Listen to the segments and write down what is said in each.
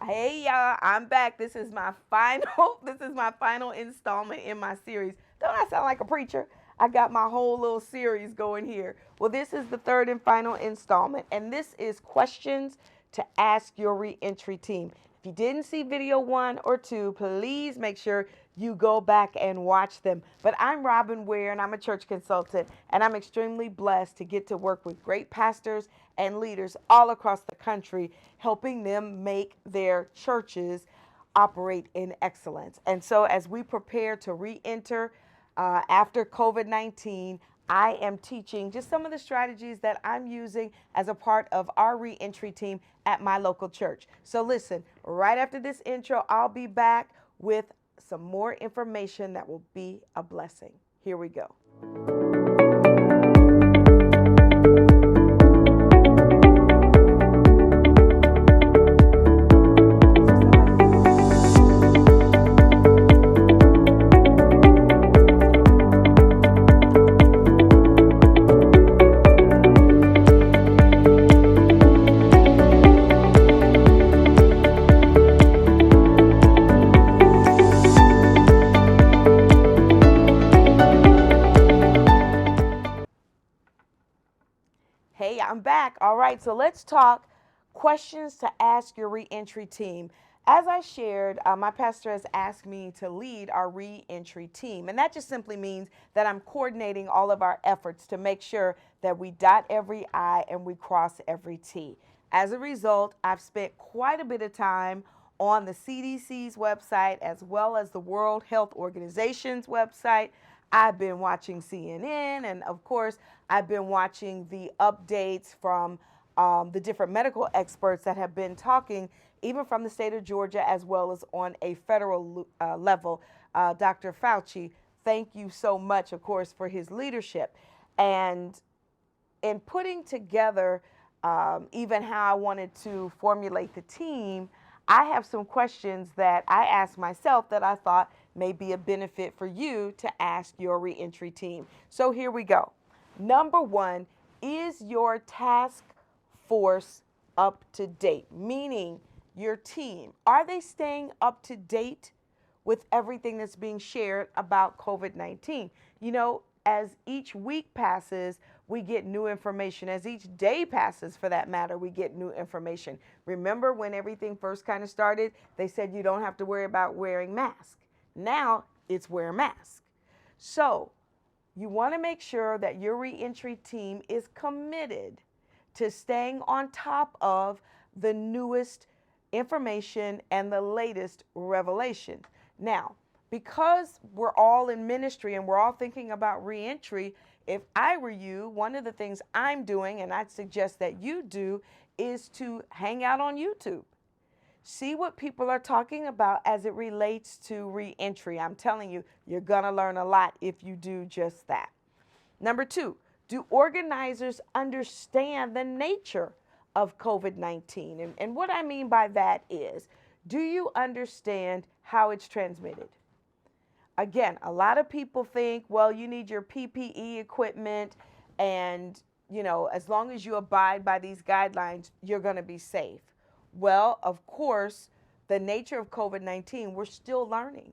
Hey y'all, I'm back. This is my final this is my final installment in my series. Don't I sound like a preacher? I got my whole little series going here. Well, this is the third and final installment, and this is questions to ask your reentry team. If you didn't see video 1 or 2, please make sure you go back and watch them. But I'm Robin Ware, and I'm a church consultant, and I'm extremely blessed to get to work with great pastors and leaders all across the country, helping them make their churches operate in excellence. And so, as we prepare to re enter after COVID 19, I am teaching just some of the strategies that I'm using as a part of our reentry team at my local church. So, listen, right after this intro, I'll be back with some more information that will be a blessing. Here we go. Hey, I'm back. All right, so let's talk questions to ask your reentry team. As I shared, my pastor has asked me to lead our reentry team, and that just simply means that I'm coordinating all of our efforts to make sure that we dot every I and we cross every T. As a result, I've spent quite a bit of time on the CDC's website as well as the World Health Organization's website. I've been watching CNN, and of course, I've been watching the updates from the different medical experts that have been talking, even from the state of Georgia as well as on a federal level. Dr. Fauci, thank you so much, of course, for his leadership. And in putting together even how I wanted to formulate the team, I have some questions that I asked myself that I thought may be a benefit for you to ask your reentry team. So here we go. Number one, is your task force up to date? Meaning your team, are they staying up to date with everything that's being shared about COVID 19? You know, as each week passes, we get new information. As each day passes, for that matter, we get new information. Remember when everything first kind of started, they said you don't have to worry about wearing masks. Now it's wear a mask. So you want to make sure that your reentry team is committed to staying on top of the newest information and the latest revelation. Now, because we're all in ministry and we're all thinking about reentry, if I were you, one of the things I'm doing, and I'd suggest that you do, is to hang out on YouTube. See what people are talking about as it relates to reentry. I'm telling you, you're going to learn a lot if you do just that. Number two, do organizers understand the nature of COVID 19? And what I mean by that is, do you understand how it's transmitted? Again, a lot of people think, well, you need your PPE equipment, and, you know, as long as you abide by these guidelines, you're going to be safe. Well, of course, the nature of COVID 19, we're still learning.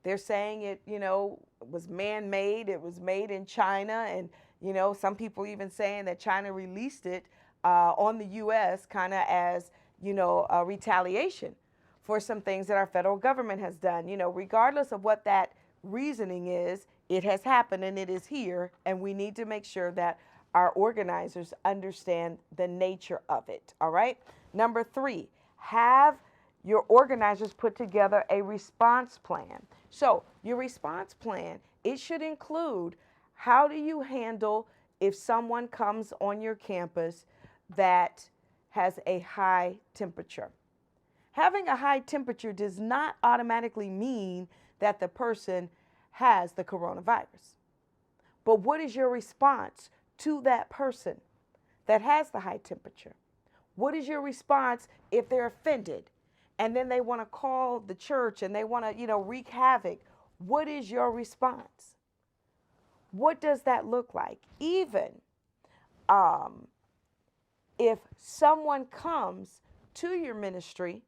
They're saying it, you know, was man made, it was made in China, and, you know, some people even saying that China released it on the U.S. kind of as, you know, a retaliation for some things that our federal government has done. You know, regardless of what that reasoning is, it has happened and it is here, and we need to make sure that our organizers understand the nature of it. All right. Number three, have your organizers put together a response plan. So your response plan, it should include, how do you handle if someone comes on your campus that has a high temperature? Having a high temperature does not automatically mean that the person has the coronavirus. But what is your response to that person that has the high temperature? What is your response if they're offended and then they want to call the church and they want to, you know, wreak havoc? What is your response? What does that look like? Even if someone comes to your ministry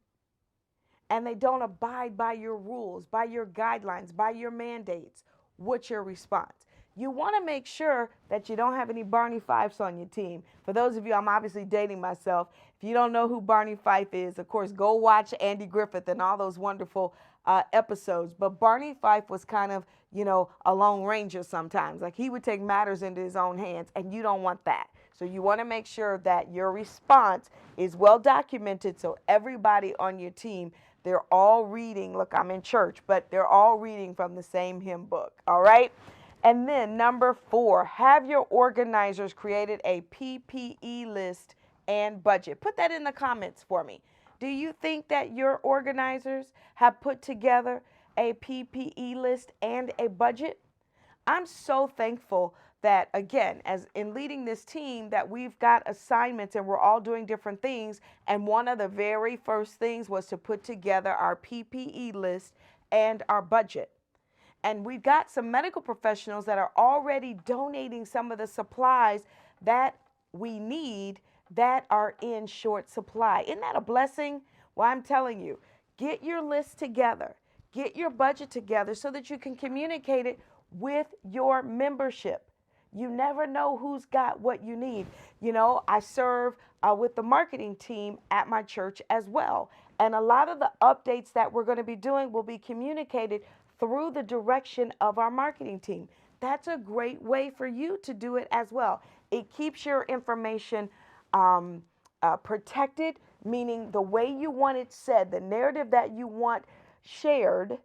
and they don't abide by your rules, by your guidelines, by your mandates, what's your response? You want to make sure that you don't have any Barney Fifes on your team. For those of you, I'm obviously dating myself. If you don't know who Barney Fife is, of course, go watch Andy Griffith and all those wonderful episodes. But Barney Fife was kind of, a lone ranger sometimes. Like he would take matters into his own hands, and you don't want that. So you want to make sure that your response is well documented so everybody on your team, they're all reading. Look, I'm in church, but they're all reading from the same hymn book. All right? And then number 4, have your organizers created a PPE list and budget. Put that in the comments for me. Do you think that your organizers have put together a PPE list and a budget? I'm so thankful that, again, as in leading this team, that we've got assignments and we're all doing different things. And one of the very first things was to put together our PPE list and our budget. And we've got some medical professionals that are already donating some of the supplies that we need that are in short supply. Isn't that a blessing? Well, I'm telling you, get your list together, get your budget together so that you can communicate it with your membership. You never know who's got what you need. I serve with the marketing team at my church as well. And a lot of the updates that we're going to be doing will be communicated through the direction of our marketing team. That's a great way for you to do it as well. It keeps your information protected, meaning the way you want it said, the narrative that you want shared,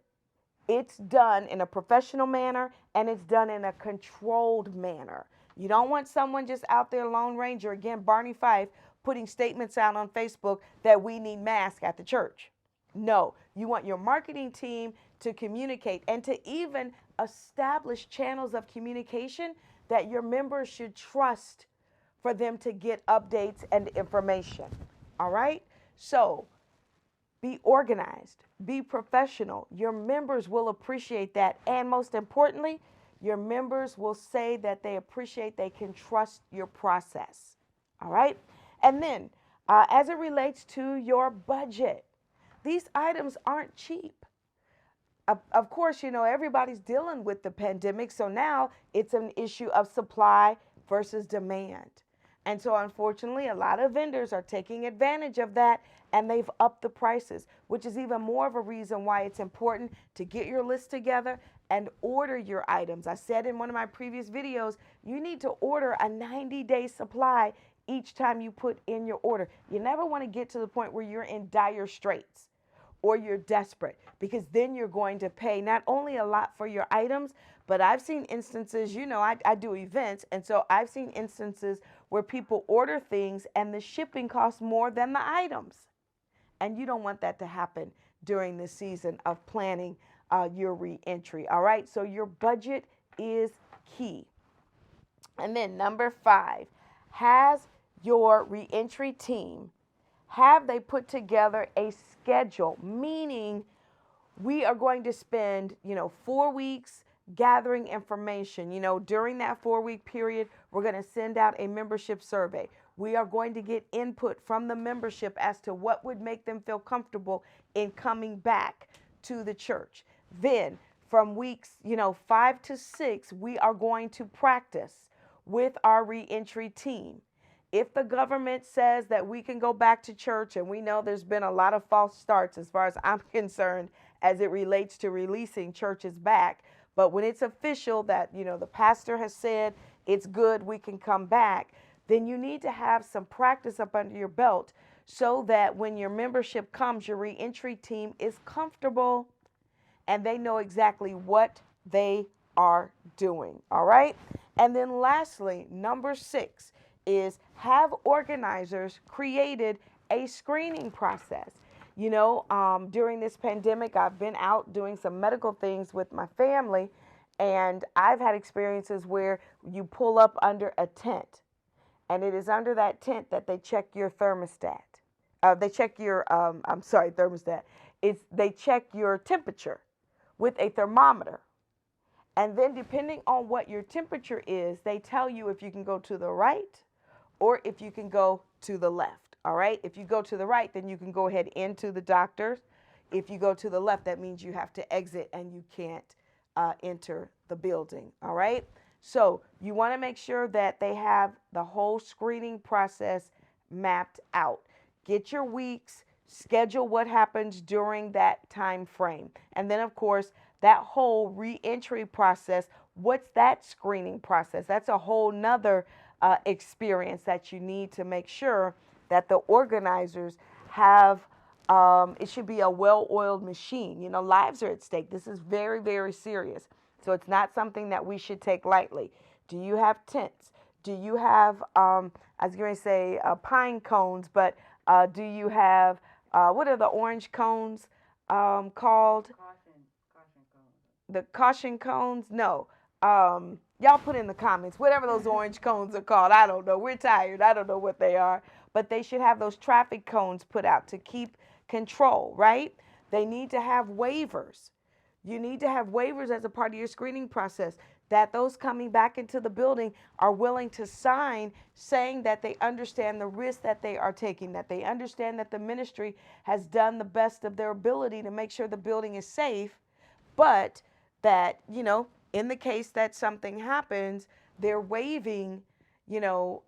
it's done in a professional manner and it's done in a controlled manner. You don't want someone just out there, Lone Ranger, again, Barney Fife, putting statements out on Facebook that we need masks at the church. No, you want your marketing team to communicate and to even establish channels of communication that your members should trust for them to get updates and information. All right? So be organized, be professional. Your members will appreciate that. And most importantly, your members will say that they appreciate, they can trust your process. All right? And then, as it relates to your budget, these items aren't cheap. Of course, everybody's dealing with the pandemic, so now it's an issue of supply versus demand. And so, unfortunately, a lot of vendors are taking advantage of that, and they've upped the prices, which is even more of a reason why it's important to get your list together and order your items. I said in one of my previous videos, you need to order a 90-day supply each time you put in your order. You never want to get to the point where you're in dire straits or you're desperate, because then you're going to pay not only a lot for your items, but I've seen instances, I do events, and so I've seen instances where people order things and the shipping costs more than the items. And you don't want that to happen during the season of planning your reentry. All right, so your budget is key. And then number 5, has your reentry team, have they put together a schedule, meaning we are going to spend, 4 weeks gathering information. During that 4-week period, we're going to send out a membership survey. We are going to get input from the membership as to what would make them feel comfortable in coming back to the church. Then from weeks, 5 to 6, we are going to practice with our reentry team. If the government says that we can go back to church, and we know there's been a lot of false starts as far as I'm concerned as it relates to releasing churches back, but when it's official that, the pastor has said it's good, we can come back, then you need to have some practice up under your belt so that when your membership comes, your reentry team is comfortable and they know exactly what they are doing. All right? And then lastly, number 6 is have organizers created a screening process. During this pandemic, I've been out doing some medical things with my family, and I've had experiences where you pull up under a tent, and it is under that tent that they check your thermostat. They check your, thermostat. They check your temperature with a thermometer. And then depending on what your temperature is, they tell you if you can go to the right or if you can go to the left. All right. If you go to the right, then you can go ahead into the doctor's. If you go to the left, that means you have to exit and you can't enter the building. All right. So you want to make sure that they have the whole screening process mapped out. Get your weeks, schedule what happens during that time frame. And then, of course, that whole reentry process, what's that screening process? That's a whole nother experience that you need to make sure that the organizers have. It should be a well-oiled machine. You know, lives are at stake. This is very, very serious. So it's not something that we should take lightly. Do you have tents? Do you have, I was going to say pine cones, but do you have, what are the orange cones called? Caution cones. The caution cones? No. Y'all put in the comments, whatever those orange cones are called. I don't know. We're tired. I don't know what they are. But they should have those traffic cones put out to keep control, right? They need to have waivers. You need to have waivers as a part of your screening process that those coming back into the building are willing to sign, saying that they understand the risk that they are taking, that they understand that the ministry has done the best of their ability to make sure the building is safe, but that, you know, in the case that something happens, they're waiving, you know,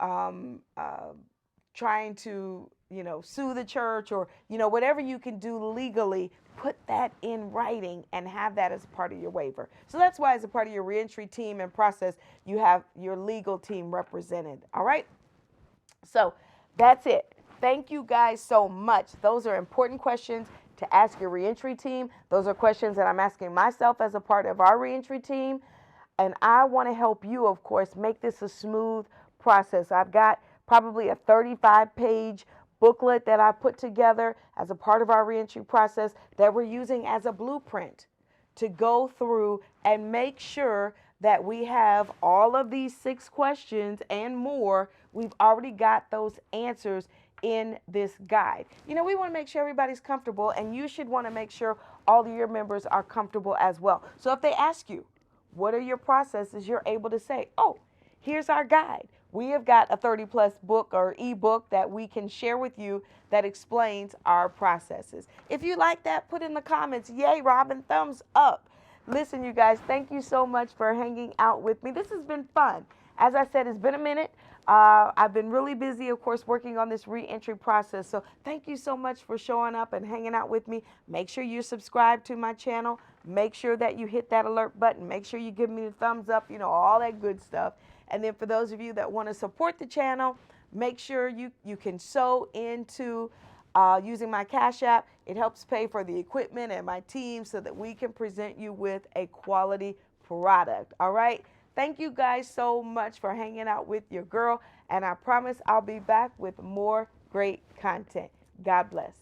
trying to, you know, sue the church or, you know, whatever you can do legally, put that in writing and have that as part of your waiver. So that's why as a part of your reentry team and process, you have your legal team represented. All right. So that's it. Thank you guys so much. Those are important questions to ask your reentry team. Those are questions that I'm asking myself as a part of our reentry team. And I want to help you, of course, make this a smooth process. I've got probably a 35-page booklet that I put together as a part of our reentry process that we're using as a blueprint to go through and make sure that we have all of these 6 questions and more. We've already got those answers in this guide. You know, we want to make sure everybody's comfortable, and you should want to make sure all of your members are comfortable as well. So if they ask you, what are your processes? You're able to say, oh, here's our guide. We have got a 30-plus book or ebook that we can share with you that explains our processes. If you like that, put in the comments, yay, Robin, thumbs up. Listen, you guys, thank you so much for hanging out with me. This has been fun. As I said, it's been a minute. I've been really busy, of course, working on this reentry process. So thank you so much for showing up and hanging out with me. Make sure you subscribe to my channel. Make sure that you hit that alert button. Make sure you give me the thumbs up, you know, all that good stuff. And then for those of you that want to support the channel, make sure you can sow into using my Cash App. It helps pay for the equipment and my team so that we can present you with a quality product. All right. Thank you guys so much for hanging out with your girl. And I promise I'll be back with more great content. God bless.